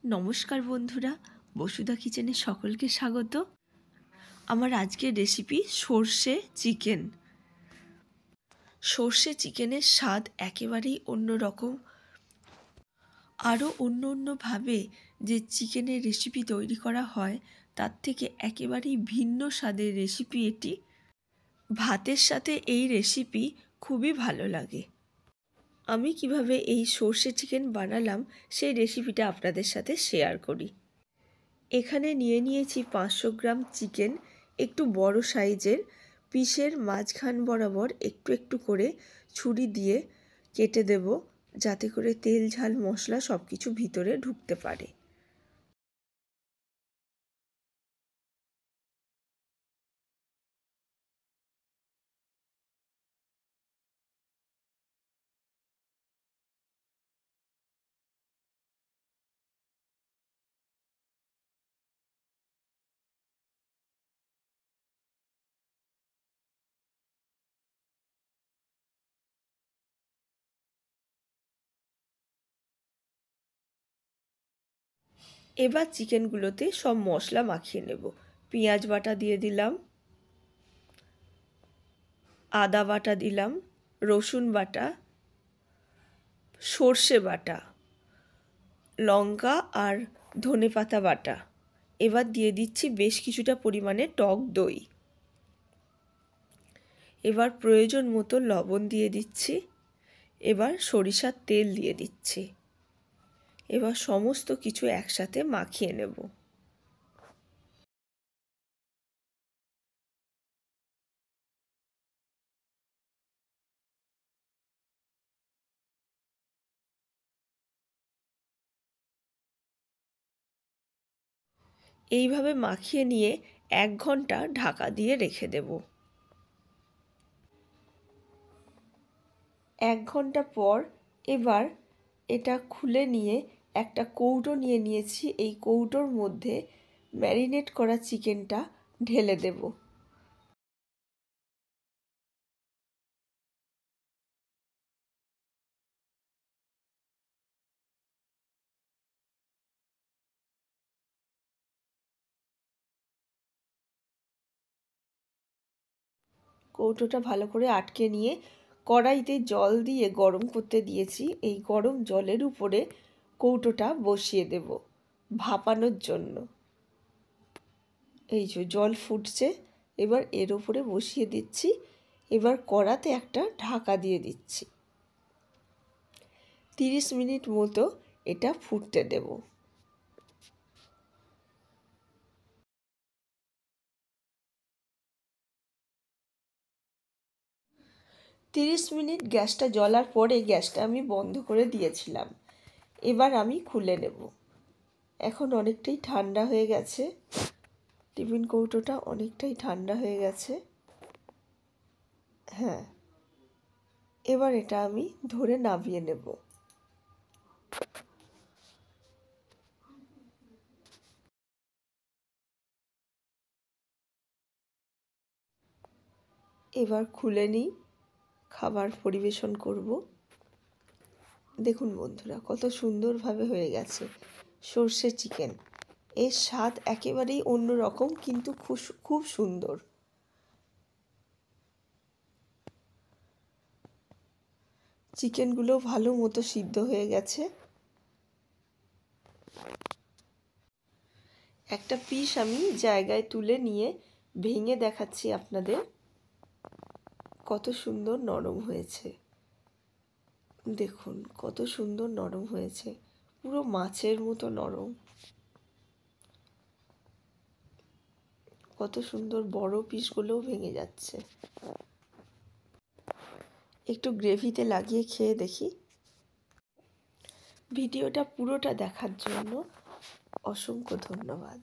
নমস্কার বন্ধুরা, বসুধা কিচেনে সকলকে স্বাগত। আমার আজকের রেসিপি সর্ষে চিকেন। সর্ষে চিকেনের স্বাদ একেবারেই অন্যরকম। আরও অন্যভাবে যে চিকেনের রেসিপি তৈরি করা হয় তার থেকে একেবারেই ভিন্ন স্বাদের রেসিপি এটি। ভাতের সাথে এই রেসিপি খুবই ভালো লাগে। আমি কিভাবে এই সর্ষে চিকেন বানালাম সেই রেসিপিটা আপনাদের সাথে শেয়ার করি। এখানে নিয়ে নিয়েছি 500 গ্রাম চিকেন, একটু বড় সাইজের। পিসের মাঝখান বরাবর একটু একটু করে ছুরি দিয়ে কেটে দেব, যাতে করে তেল ঝাল মশলা সব কিছু ভিতরে ঢুকতে পারে। এবার চিকেনগুলোতে সব মশলা মাখিয়ে নেব। পেঁয়াজ বাটা দিয়ে দিলাম, আদা বাটা দিলাম, রসুন বাটা, সর্ষে বাটা, লঙ্কা আর ধনেপাতা বাটা। এবার দিয়ে দিচ্ছি বেশ কিছুটা পরিমাণে টক দই। এবার প্রয়োজন মতো লবণ দিয়ে দিচ্ছি। এবার সরিষার তেল দিয়ে দিচ্ছি। এবার সমস্ত কিছু একসাথে মাখিয়ে নেব। এইভাবে মাখিয়ে নিয়ে 1 ঘন্টা ঢাকা দিয়ে রেখে দেব। 1 ঘন্টা পর এবার এটা খুলে নিয়ে একটা কৌটো নিয়ে নিয়েছি। এই কৌটোর মধ্যে ম্যারিনেট করা চিকেনটা ঢেলে দেব। কৌটোটা ভালো করে আটকে নিয়ে কড়াইতে জল দিয়ে গরম করতে দিয়েছি। এই গরম জলের উপরে কৌটোটা বসিয়ে দেব ভাপানোর জন্য। এই যে জল ফুটছে, এবার এর উপরে বসিয়ে দিচ্ছি। এবার কড়াতে একটা ঢাকা দিয়ে দিচ্ছি। 30 মিনিট মতো এটা ফুটতে দেব। তিরিশ মিনিট গ্যাসটা জ্বলার পরে গ্যাসটা আমি বন্ধ করে দিয়েছিলাম। এবার আমি খুলে নেব। এখন অনেকটাই ঠান্ডা হয়ে গেছে। টিফিন কৌটোটা অনেকটাই ঠান্ডা হয়ে গেছে। হ্যাঁ, এবার এটা আমি ধরে নামিয়ে নেব। এবার খুলে নিই, খাবার পরিবেশন করব। দেখুন বন্ধুরা, কত সুন্দরভাবে হয়ে গেছে সর্ষে চিকেন। এর স্বাদ একেবারেই অন্যরকম, কিন্তু খুব সুন্দর। চিকেনগুলো ভালো মতো সিদ্ধ হয়ে গেছে। একটা পিস আমি জায়গায় তুলে নিয়ে ভেঙে দেখাচ্ছি আপনাদের। কত সুন্দর নরম হয়েছে, দেখুন কত সুন্দর নরম হয়েছে, পুরো মাছের মতো নরম। কত সুন্দর বড় পিসগুলোও ভেঙে যাচ্ছে। একটু গ্রেভিতে লাগিয়ে খেয়ে দেখি। ভিডিওটা পুরোটা দেখার জন্য অসংখ্য ধন্যবাদ।